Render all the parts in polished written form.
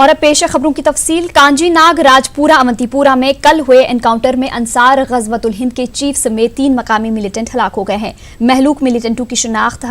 और अब पेश है खबरों की तफसील। कांजी नाग राजपुरा अवंतीपुरा में कल हुए एनकाउंटर में अंसार गजवतुल हिंद के चीफ समेत 3 मकामी मिलिटेंट हलाक हो गए हैं। महलूक मिलिटेंटों की शिनाख्त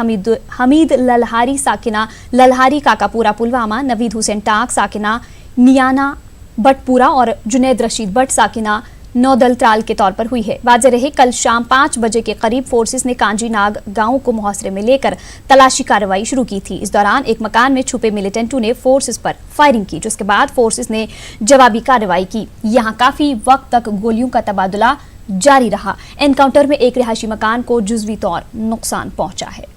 हमीद ललहारी साकिना ललहारी काकापुरा पुलवामा, नवीद हुसैन टाक साकिना नियाना बटपुरा और जुनैद रशीद बट साकिना नौदल त्राल के तौर पर हुई है। वाज़ेह रहे कल शाम 5 बजे के करीब फोर्सेस ने कांजी नाग गांव को मुहासरे में लेकर तलाशी कार्रवाई शुरू की थी। इस दौरान एक मकान में छुपे मिलिटेंटों ने फोर्सेस पर फायरिंग की, जिसके बाद फोर्सेस ने जवाबी कार्रवाई की। यहां काफी वक्त तक गोलियों का तबादला जारी रहा। एनकाउंटर में एक रिहायशी मकान को जुज़वी तौर नुकसान पहुंचा है।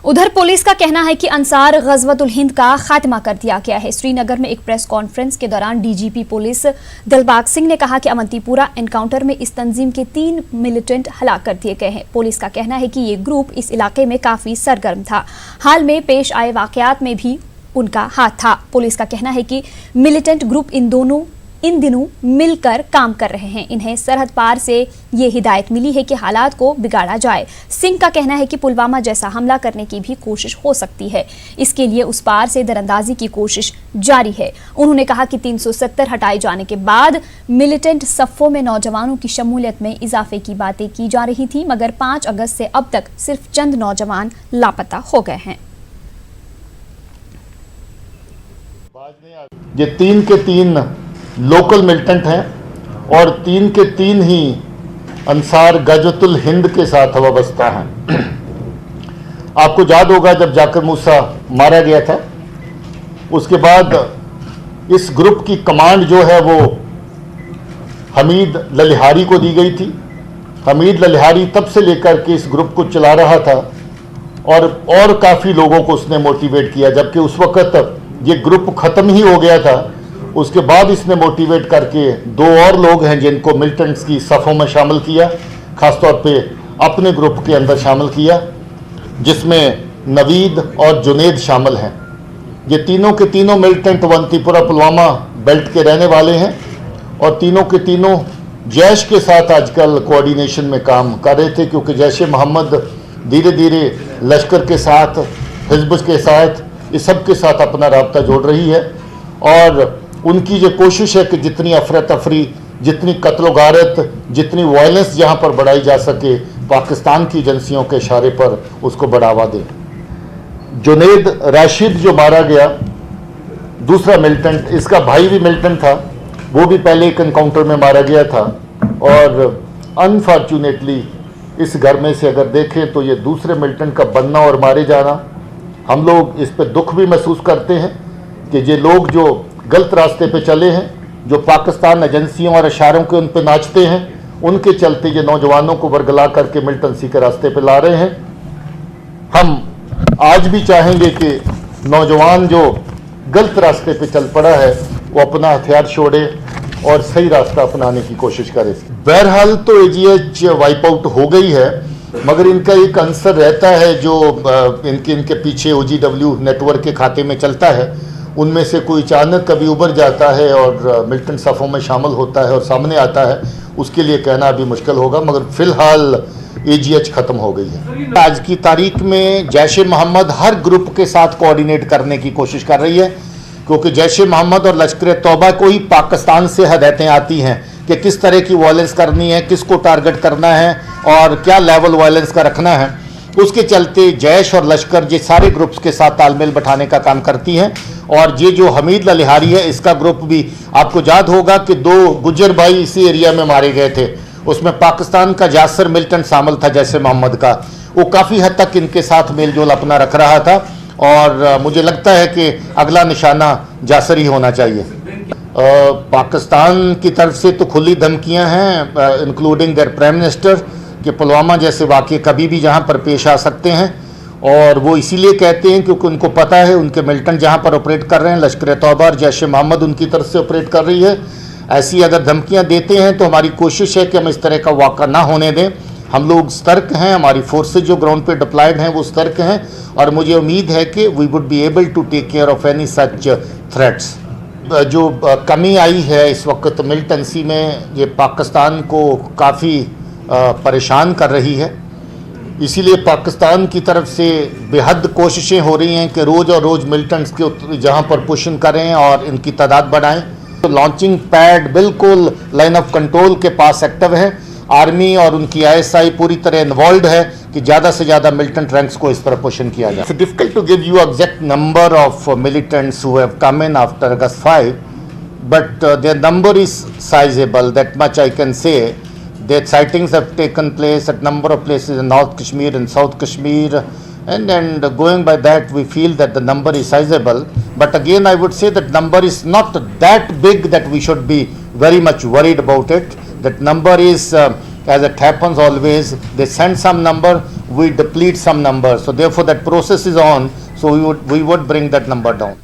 उधर पुलिस का कहना है कि अंसार गजवतुल हिंद का खात्मा कर दिया गया है। श्रीनगर में एक प्रेस कॉन्फ्रेंस के दौरान डीजीपी पुलिस दिलबाग सिंह ने कहा कि अवंतीपुरा एनकाउंटर में इस तंजीम के 3 मिलिटेंट हलाक कर दिए गए हैं। पुलिस का कहना है कि ये ग्रुप इस इलाके में काफी सरगर्म था। हाल में पेश आए वाकयात में भी उनका हाथ था। पुलिस का कहना है कि मिलिटेंट ग्रुप इन दिनों मिलकर काम कर रहे हैं। इन्हें सरहद पार से ये हिदायत मिली है कि हालात को बिगाड़ा जाए। सिंह का कहना है कि पुलवामा जैसा हमला करने की भी कोशिश हो सकती है। इसके लिए उस पार से दरअंदाजी की कोशिश जारी है। उन्होंने कहा कि 370 हटाए जाने के बाद मिलिटेंट सफ़ों में नौजवानों की शमूलियत में इजाफे की बातें की जा रही थी, मगर 5 अगस्त से अब तक सिर्फ चंद नौजवान लापता हो गए हैं। ये 3 के 3 लोकल मिलिटेंट हैं और 3 के 3 ही अंसार गजवतुल हिंद के साथ वाबस्ता हैं। आपको याद होगा जब जाकिर मूसा मारा गया था, उसके बाद इस ग्रुप की कमांड जो है वो हमीद ललिहारी को दी गई थी। हमीद ललिहारी तब से लेकर के इस ग्रुप को चला रहा था और काफ़ी लोगों को उसने मोटिवेट किया, जबकि उस वक़्त ये ग्रुप ख़त्म ही हो गया था। उसके बाद इसने मोटिवेट करके 2 और लोग हैं जिनको मिलिटेंट्स की सफ़ों में शामिल किया, ख़ासतौर पे अपने ग्रुप के अंदर शामिल किया, जिसमें नवीद और जुनैद शामिल हैं। ये तीनों के तीनों मिलिटेंट अवंतीपुरा पुलवामा बेल्ट के रहने वाले हैं और तीनों के तीनों जैश के साथ आजकल कोऑर्डिनेशन में काम कर रहे थे, क्योंकि जैश मोहम्मद धीरे धीरे लश्कर के साथ, हिज़्ब के साथ, इस सब के साथ अपना राब्ता जोड़ रही है। और उनकी ये कोशिश है कि जितनी अफरा तफरी, जितनी कत्ल गारत, जितनी वायलेंस जहाँ पर बढ़ाई जा सके, पाकिस्तान की एजेंसियों के इशारे पर उसको बढ़ावा दें। जुनैद राशिद जो मारा गया, दूसरा मिलिटेंट, इसका भाई भी मिलिटेंट था, वो भी पहले एक एनकाउंटर में मारा गया था। और अनफॉर्चुनेटली इस घर में से अगर देखें तो ये दूसरे मिलिटेंट का बनना और मारे जाना, हम लोग इस पर दुख भी महसूस करते हैं कि ये लोग जो गलत रास्ते पे चले हैं, जो पाकिस्तान एजेंसियों और इशारों के उन पे नाचते हैं, उनके चलते ये नौजवानों को वर्गला करके मिलिटेंसी के रास्ते पे ला रहे हैं। हम आज भी चाहेंगे कि नौजवान जो गलत रास्ते पे चल पड़ा है वो अपना हथियार छोड़े और सही रास्ता अपनाने की कोशिश करे। बहरहाल तो AGH वाइप आउट हो गई है, मगर इनका एक आंसर रहता है जो इनके पीछे OGW नेटवर्क के खाते में चलता है। उनमें से कोई अचानक कभी उभर जाता है और मिलिटेंट सफ़ों में शामिल होता है और सामने आता है, उसके लिए कहना अभी मुश्किल होगा, मगर फ़िलहाल AGH ख़त्म हो गई है। आज की तारीख में जैश मोहम्मद हर ग्रुप के साथ कोऑर्डिनेट करने की कोशिश कर रही है, क्योंकि जैश मोहम्मद और लश्कर तौबा को ही पाकिस्तान से हदायतें आती हैं कि किस तरह की वायलेंस करनी है, किसको टारगेट करना है और क्या लेवल वायलेंस का रखना है। उसके चलते जैश और लश्कर ये सारे ग्रुप्स के साथ तालमेल बैठाने का काम करती हैं। और ये जो हमीद ललिहारी है, इसका ग्रुप भी, आपको याद होगा कि 2 गुज्जर भाई इसी एरिया में मारे गए थे, उसमें पाकिस्तान का जासर मिलिटेंट शामिल था जैसे मोहम्मद का। वो काफ़ी हद तक इनके साथ मेलजोल अपना रख रहा था और मुझे लगता है कि अगला निशाना जासर ही होना चाहिए। पाकिस्तान की तरफ से तो खुली धमकियाँ हैं, इंक्लूडिंग देयर प्राइम मिनिस्टर, कि पुलवामा जैसे वाक़े कभी भी जहाँ पर पेश आ सकते हैं। और वो इसीलिए कहते हैं क्योंकि उनको पता है उनके मिलिटेंट जहाँ पर ऑपरेट कर रहे हैं, लश्कर तौबा और जैश मोहम्मद उनकी तरफ से ऑपरेट कर रही है। ऐसी अगर धमकियाँ देते हैं तो हमारी कोशिश है कि हम इस तरह का वाक़ा ना होने दें। हम लोग सतर्क हैं, हमारी फोर्सेज जो ग्राउंड पे डिप्लॉयड हैं वो सतर्क हैं और मुझे उम्मीद है कि we would be able to take care of any such threats. जो कमी आई है इस वक्त मिलिटेंसी में, ये पाकिस्तान को काफ़ी परेशान कर रही है। इसीलिए पाकिस्तान की तरफ से बेहद कोशिशें हो रही हैं कि रोज़ और रोज़ मिलिटेंट्स के जहां पर पुशिंग करें और इनकी तादाद बढ़ाएं। तो लॉन्चिंग पैड बिल्कुल लाइन ऑफ कंट्रोल के पास एक्टिव है। आर्मी और उनकी ISI पूरी तरह इन्वॉल्व है कि ज़्यादा से ज़्यादा मिलिटेंट रैंक्स को इस तरह पुशन किया जाए। It's difficult to give you exact number of militants who have come in after August 5, but their number is sizable. That much I can say. Their sightings have taken place at number of places in North Kashmir and South Kashmir, and going by that, we feel that the number is sizable. But again, I would say that number is not that big that we should be very much worried about it. That number is, as it happens always, they send some number, we deplete some number. So therefore, that process is on. So we would bring that number down.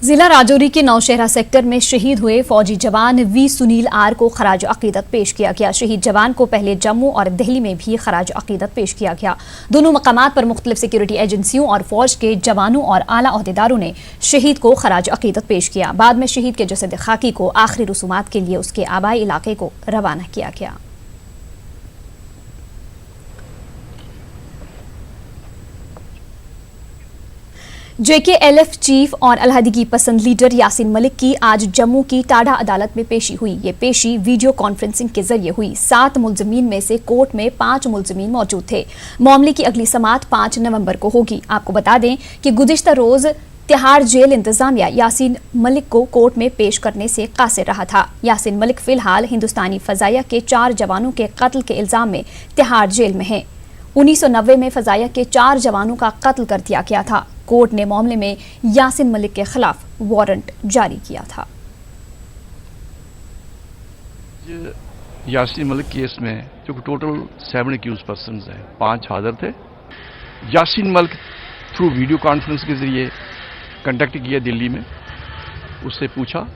जिला राजौरी के Nowshera sector में शहीद हुए फौजी जवान we Sunil are को खराज अकीदत पेश किया गया। शहीद जवान को पहले जम्मू और दिल्ली में भी खराज अकीदत पेश किया गया। दोनों मकामात पर मुख्तलिफ सिक्योरिटी एजेंसियों और फौज के जवानों और आला ओहदेदारों ने शहीद को खराज अकीदत पेश किया। बाद में शहीद के जसद खाकी को आखिरी रसूमात के लिए उसके आबाई इलाके को रवाना किया गया। JKLF चीफ और अलहदी की पसंद लीडर यासीन मलिक की आज जम्मू की टाडा अदालत में पेशी हुई। ये पेशी वीडियो कॉन्फ्रेंसिंग के जरिए हुई। 7 मुलजमीन में से कोर्ट में 5 मुलजमीन मौजूद थे। मामले की अगली समाअत 5 नवंबर को होगी। आपको बता दें कि गुज़िश्ता रोज तिहाड़ जेल इंतजामिया यासीन मलिक को कोर्ट में पेश करने से कासिर रहा था। यासीन मलिक फिलहाल हिंदुस्तानी फजाइया के 4 जवानों के कत्ल के इल्जाम में तिहाड़ जेल में हैं। 1990 में फजाइया के 4 जवानों का कत्ल कर दिया गया था। कोर्ट ने मामले में यासीन मलिक के खिलाफ वारंट जारी किया था। यासीन मलिक केस में जो टोटल 7 एक्यूज पर्सन हैं, 5 हाजिर थे। Yasin Malik through video conference के जरिए कंटेक्ट किया दिल्ली में, उससे पूछा,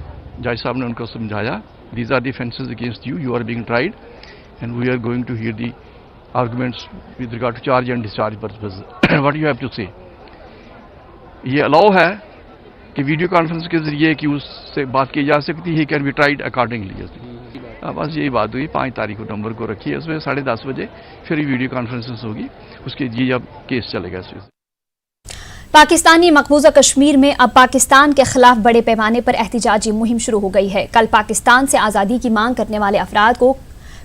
जज साहब ने उनको समझाया, these are the offences against you, you are being tried and we are going to hear the arguments with regard to charge and discharge purpose, what you have to say. ये अलाउ है कि video conference के जरिए कि उससे बात की जा सकती है, कैन बी ट्राइड अकॉर्डिंगली। बस यही बात हुई। 5 तारीख को नंबर को रखी है, उसमें 10:30 बजे फिर वीडियो कॉन्फ्रेंस होगी, उसके जी अब केस चलेगा। पाकिस्तानी मकबूजा कश्मीर में अब पाकिस्तान के खिलाफ बड़े पैमाने पर एहतिजाजी मुहिम शुरू हो गई है। कल पाकिस्तान से आज़ादी की मांग करने वाले अफराद को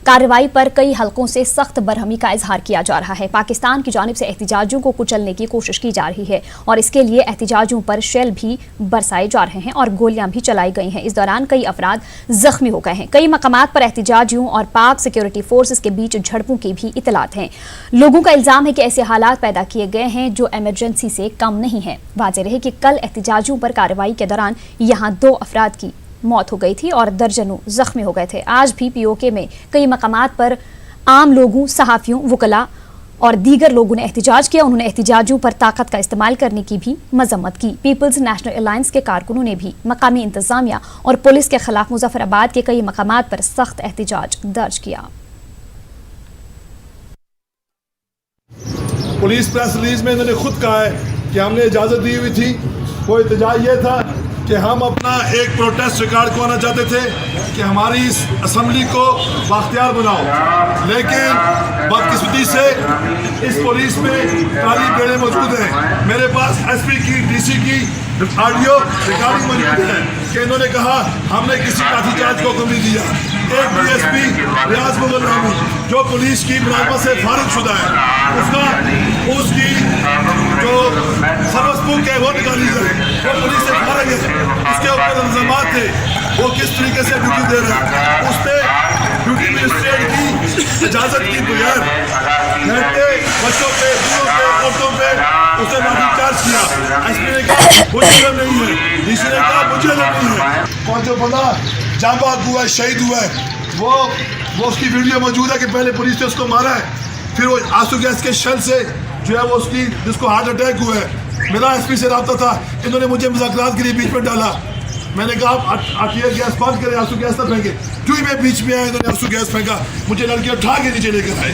कार्रवाई पर कई हलकों से सख्त बरहमी का इजहार किया जा रहा है। पाकिस्तान की जानिब से एहतिजाजियों को कुचलने की कोशिश की जा रही है और इसके लिए एहतिजाजियों पर शेल भी बरसाए जा रहे हैं और गोलियां भी चलाई गई हैं। इस दौरान कई अफराद जख्मी हो गए हैं। कई मकामात पर एहतिजाजियों और पाक सिक्योरिटी फोर्सेस के बीच झड़पों की भी इतलात हैं। लोगों का इल्जाम है कि ऐसे हालात पैदा किए गए हैं जो इमरजेंसी से कम नहीं है। वाज़ेह रहे कि कल एहतिजाजियों पर कार्रवाई के दौरान यहाँ 2 अफराद की मौत हो गई थी और दर्जनों जख्मी हो गए थे। आज भी POK में कई मकामात पर आम लोगों, सहाफियों, वकला और दीगर लोगों ने एहतिजाज किया। उन्होंने एहतिजाजियों पर ताकत का इस्तेमाल करने की भी मजम्मत की। पीपल्स नेशनल अलायंस के कारकुनों ने भी मकामी इंतजामिया और पुलिस के खिलाफ मुजफ्फराबाद के कई मकामात पर सख्त एहतिजाज दर्ज किया। पुलिस प्रेस रिलीज में इन्होंने खुद कहा है कि हमने इजाज़त दी हुई थी। वो एहतजाज ये था कि हम अपना एक प्रोटेस्ट रिकॉर्ड करवाना चाहते थे कि हमारी इस असम्बली को बाख्तियार बनाओ, लेकिन बदकिस्मती से इस पुलिस में काली बेड़े मौजूद हैं। मेरे पास SP की, DC की ऑडियो रिकॉर्डिंग मौजूद है कि इन्होंने कहा हमने किसी लाठीचार्ज को हुक्म नहीं दिया। एक DSP रियाज मुगल नामी जो पुलिस की मुलाजमत से फारिग शुदा है, उसकी जो सर्विस बुक है वो निकाली गई, वो पुलिस से फारिग है। उसके ऊपर इल्जामात थे, वो किस तरीके से ड्यूटी दे रहे हैं, उस पर ड्यूटी मजिस्ट्रेट की इजाज़त की बगैर लड़के, बच्चों पे, बूढ़ों पे, औरतों पे उसे लाठीचार्ज किया। SP ने कहा मुझे इल्म नहीं है, DC ने कहा मुझे इल्म नहीं है। और जो बंदा जांबाज हुआ है, शहीद हुआ है, वो उसकी वीडियो मौजूद है कि पहले पुलिस ने उसको मारा है, फिर वो आंसू गैस के शेल से जो है वो उसकी, जिसको हार्ट अटैक हुआ है। मेरा SP से रब्ता था, इन्होंने मुझे मुज़ाकरात के लिए बीच में डाला। मैंने कहा आप ये गैस बंद करें, आंसू गैस ना फेंके। जो ही मैं बीच में आया, इन्होंने आंसू गैस फेंका, मुझे लड़के उठा के नीचे लेकर आए।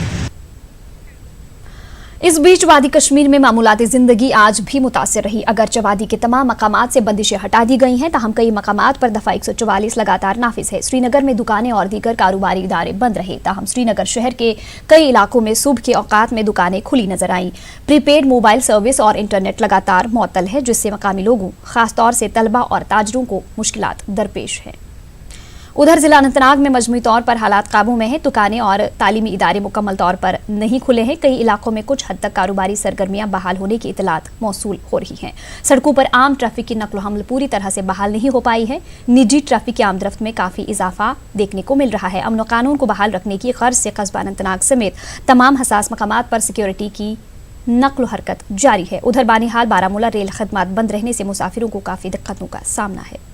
इस बीच वादी कश्मीर में मामूलाती जिंदगी आज भी मुतासिर रही। अगरचे वादी के तमाम मकामात से बंदिशें हटा दी गई हैं, ताहम कई मकामात पर दफा 144 लगातार नाफिज है। श्रीनगर में दुकानें और दीगर कारोबारी इदारे बंद रहे, ताहम श्रीनगर शहर के कई इलाकों में सुबह के औकात में दुकानें खुली नजर आईं। प्रीपेड मोबाइल सर्विस और इंटरनेट लगातार मुअत्तल है, जिससे मकामी लोगों खासतौर से तलबा और ताजरों को मुश्किलात दरपेश है। उधर जिला अनंतनाग में मजमूई तौर पर हालात काबू में हैं। दुकानें और तालीमी इदारे मुकम्मल तौर पर नहीं खुले हैं। कई इलाकों में कुछ हद तक कारोबारी सरगर्मियां बहाल होने की इतलात मौसूल हो रही हैं। सड़कों पर आम ट्रैफिक की नकलो हमल पूरी तरह से बहाल नहीं हो पाई है। निजी ट्रैफिक की आमदरफ्त में काफी इजाफा देखने को मिल रहा है। अमन व कानून को बहाल रखने की गर्ज से कस्बा अनंतनाग समेत तमाम हसास मकामात पर सिक्योरिटी की नकलो हरकत जारी है। उधर बानिहाल बारामूला रेल खदमात बंद रहने से मुसाफिरों को काफी दिक्कतों का सामना है।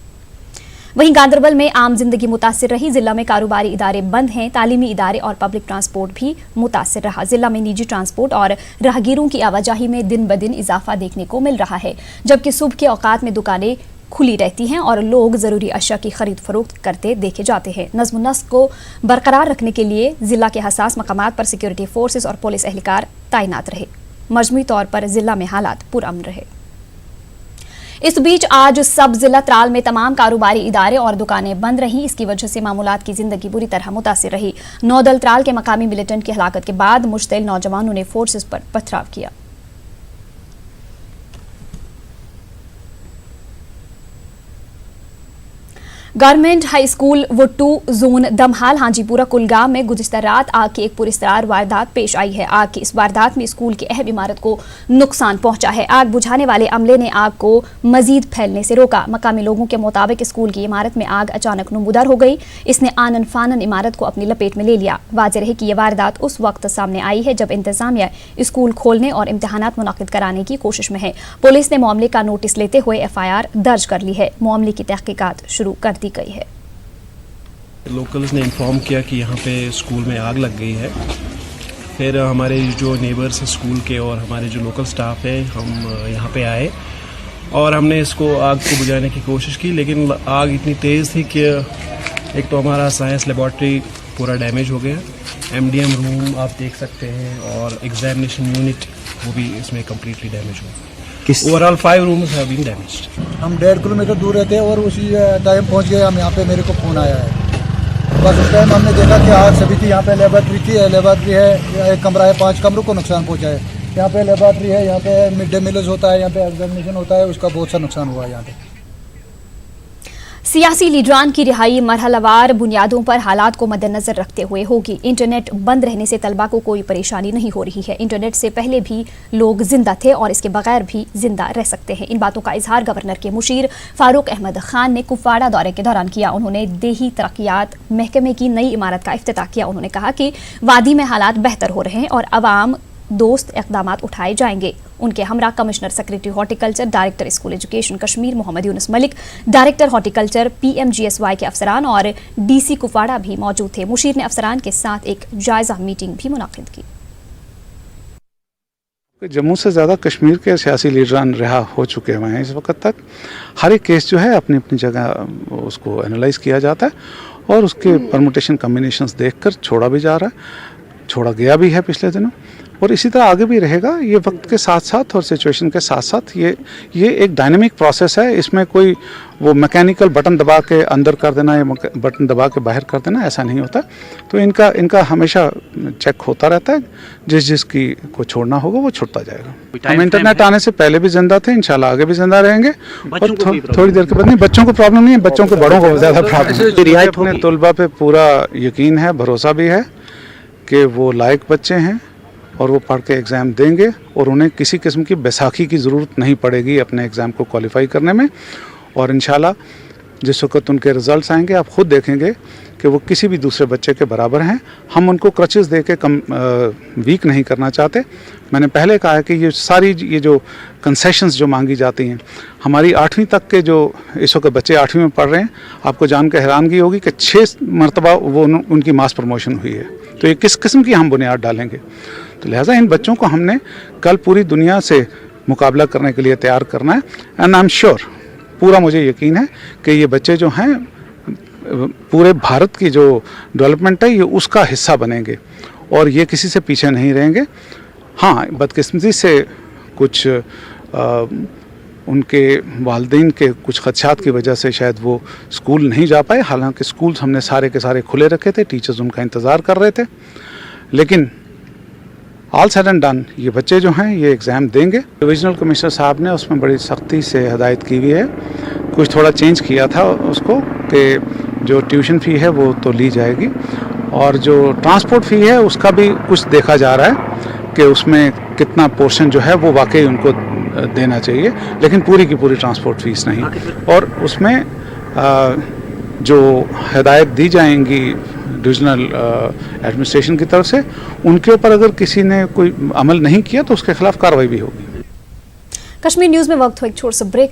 वहीं गांदरबल में आम जिंदगी मुतासिर रही। जिला में कारोबारी इदारे बंद हैं, तालीमी इदारे और पब्लिक ट्रांसपोर्ट भी मुतासिर रहा। जिला में निजी ट्रांसपोर्ट और राहगीरों की आवाजाही में दिन ब दिन इजाफा देखने को मिल रहा है, जबकि सुबह के औकात में दुकानें खुली रहती हैं और लोग जरूरी अशिया की खरीद फरोख्त करते देखे जाते हैं। नज़्म नस्क को बरकरार रखने के लिए जिला के हसास मकामात पर सिक्योरिटी फोर्सेज और पुलिस एहलकार तैनात रहे। मजमूई तौर पर जिला में हालात पुरअमन रहे। इस बीच आज सब जिला त्राल में तमाम कारोबारी इदारे और दुकानें बंद रहीं। इसकी वजह से मामूलात की जिंदगी बुरी तरह मुतासिर रही। नौदल त्राल के मकामी मिलिटेंट की हलाकत के बाद मुश्तिल नौजवानों ने फोर्सेस पर पथराव किया। Government high school Wuttoo zone Damhal Hajipora Kulgam में गुज़िश्ता रात आग की एक पुरस्कार वारदात पेश आई है। आग की इस वारदात में स्कूल की अहम इमारत को नुकसान पहुंचा है। आग बुझाने वाले अमले ने आग को मजीद फैलने से रोका। मकामी लोगों के मुताबिक स्कूल की इमारत में आग अचानक नुमुदार हो गई। इसने आनन फानन इमारत को अपनी लपेट में ले लिया। वाज़ेह रहे कि यह वारदात उस वक्त सामने आई है जब इंतजामिया स्कूल खोलने और इम्तिहानात मुनक्किद कराने की कोशिश में है। पुलिस ने मामले का नोटिस लेते हुए FIR दर्ज कर ली है। मामले की तहकीकात शुरू कर दी गई है। लोकल्स ने इन्फॉर्म किया कि यहाँ पे स्कूल में आग लग गई है। फिर हमारे जो नेबर्स हैं स्कूल के और हमारे जो लोकल स्टाफ है, हम यहाँ पे आए और हमने इसको आग को बुझाने की कोशिश की, लेकिन आग इतनी तेज़ थी कि एक तो हमारा साइंस लेबॉर्ट्री पूरा डैमेज हो गया, MDM रूम आप देख सकते हैं, और एग्जामिनेशन यूनिट वो भी इसमें कम्प्लीटली डैमेज हुआ। Overall 5 rooms have been damaged. हम 1.5 किलोमीटर दूर रहते हैं और उसी टाइम पहुंच गए हम यहाँ पे। मेरे को फ़ोन आया है, बस उस टाइम हमने देखा कि आग सभी थी। यहाँ पे लेबॉर्ट्री थी, लेबॉर्ट्री है, एक कमरा है, 5 कमरों को नुकसान पहुँचा है। यहाँ पे लेबॉर्ट्री है, यहाँ पे मिड डे मील्स होता है, यहाँ पे एग्जामिनेशन होता है, उसका बहुत सा नुकसान हुआ है यहाँ पे। सियासी लीडरान की रिहाई मरहलावार बुनियादों पर हालात को मद्देनजर रखते हुए होगी। इंटरनेट बंद रहने से तलबा को कोई परेशानी नहीं हो रही है। इंटरनेट से पहले भी लोग जिंदा थे और इसके बगैर भी जिंदा रह सकते हैं। इन बातों का इजहार गवर्नर के मुशीर फारूक अहमद खान ने कुपवाड़ा दौरे के दौरान किया। उन्होंने देही तरक्यात महकमे की नई इमारत का इफ्तिताह किया। उन्होंने कहा कि वादी में हालात बेहतर हो रहे हैं और अवाम दोस्त इक़दामात उठाए जाएंगे। उनके हमरा commissioner secretary horticulture, director school education Kashmir Mohammad Yunus Malik, director horticulture PMGSY के अफसरान और DC कुपवाड़ा भी मौजूद थे। मुशीर ने अफसरान के साथ एक जायजा मीटिंग भी मुनाकिद की। जम्मू से ज़्यादा कश्मीर के सियासी लीडरान रिहा हो चुके हैं इस वक्त तक। हर एक केस जो है अपनी अपनी जगह उसको एनालाइज किया जाता है और उसके परमुटेशन कम्बिनेशंस देखकर छोड़ा भी जा रहा है, छोड़ा गया भी है पिछले दिनों, और इसी तरह आगे भी रहेगा। ये वक्त के साथ साथ और सिचुएशन के साथ साथ ये एक डायनामिक प्रोसेस है। इसमें कोई वो मैकेनिकल बटन दबा के अंदर कर देना या बटन दबा के बाहर कर देना ऐसा नहीं होता। तो इनका हमेशा चेक होता रहता है। जिसकी को छोड़ना होगा वो छुड़ता जाएगा। हम इंटरनेट आने से पहले भी जिंदा थे, इंशाल्लाह आगे भी जिंदा रहेंगे। और थोड़ी देर के बाद नहीं, बच्चों को प्रॉब्लम नहीं है, बच्चों को बड़ों को ज़्यादा प्रॉब्लम है। अपने तलबा पे पूरा यकीन है, भरोसा भी है कि वो लायक बच्चे हैं और वो पढ़ के एग्ज़ाम देंगे और उन्हें किसी किस्म की बैसाखी की ज़रूरत नहीं पड़ेगी अपने एग्ज़ाम को क्वालिफाई करने में। और इंशाल्लाह जिस वक्त उनके रिज़ल्ट्स आएंगे आप ख़ुद देखेंगे कि वो किसी भी दूसरे बच्चे के बराबर हैं। हम उनको क्रचेस दे के वीक नहीं करना चाहते। मैंने पहले कहा है कि ये जो कंसेशंस जो मांगी जाती हैं, हमारी 8वीं तक के जो इस वक्त बच्चे 8वीं में पढ़ रहे हैं, आपको जान कर हैरानगी होगी कि 6 मरतबा वो उनकी मास प्रमोशन हुई है। तो ये किस किस्म की हम बुनियाद डालेंगे? तो लिहाजा इन बच्चों को हमने कल पूरी दुनिया से मुकाबला करने के लिए तैयार करना है। एंड आई एम श्योर, पूरा मुझे यकीन है कि ये बच्चे जो हैं पूरे भारत की जो डेवलपमेंट है ये उसका हिस्सा बनेंगे और ये किसी से पीछे नहीं रहेंगे। हाँ, बदकिस्मती से कुछ उनके वालिदैन के कुछ खदशात की वजह से शायद वो स्कूल नहीं जा पाए। हालांकि स्कूल हमने सारे के सारे खुले रखे थे, टीचर्स उनका इंतज़ार कर रहे थे, लेकिन ऑल सेड एंड डन ये बच्चे जो हैं ये एग्ज़ाम देंगे। डिविजनल कमिश्नर साहब ने उसमें बड़ी सख्ती से हदायत की हुई है। कुछ थोड़ा चेंज किया था उसको कि जो ट्यूशन फ़ी है वो तो ली जाएगी, और जो ट्रांसपोर्ट फ़ी है उसका भी कुछ देखा जा रहा है कि उसमें कितना पोर्शन जो है वो वाकई उनको देना चाहिए, लेकिन पूरी की पूरी ट्रांसपोर्ट फ़ीस नहीं। और उसमें जो हिदायत दी जाएंगी डिविजनल एडमिनिस्ट्रेशन की तरफ से, उनके ऊपर अगर किसी ने कोई अमल नहीं किया तो उसके खिलाफ कार्रवाई भी होगी। कश्मीर न्यूज़ में वक्त हो एक छोटे से ब्रेक का।